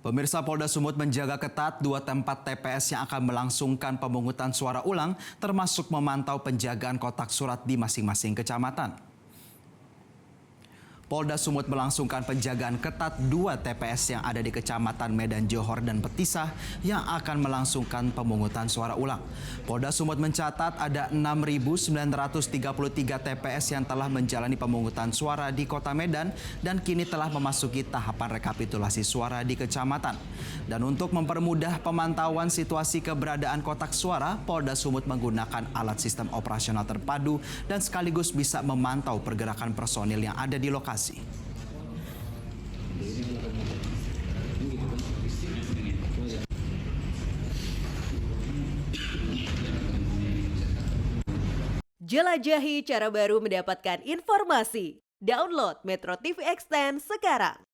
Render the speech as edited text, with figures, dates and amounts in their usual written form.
Pemirsa, Polda Sumut menjaga ketat 2 tempat TPS yang akan melangsungkan pemungutan suara ulang, termasuk memantau penjagaan kotak surat di masing-masing kecamatan. Polda Sumut melangsungkan penjagaan ketat 2 TPS yang ada di Kecamatan Medan Johor dan Petisah yang akan melangsungkan pemungutan suara ulang. Polda Sumut mencatat ada 6.933 TPS yang telah menjalani pemungutan suara di Kota Medan dan kini telah memasuki tahapan rekapitulasi suara di kecamatan. Dan untuk mempermudah pemantauan situasi keberadaan kotak suara, Polda Sumut menggunakan alat sistem operasional terpadu dan sekaligus bisa memantau pergerakan personil yang ada di lokasi. Jelajahi cara baru mendapatkan informasi. Download Metro TV Extend sekarang.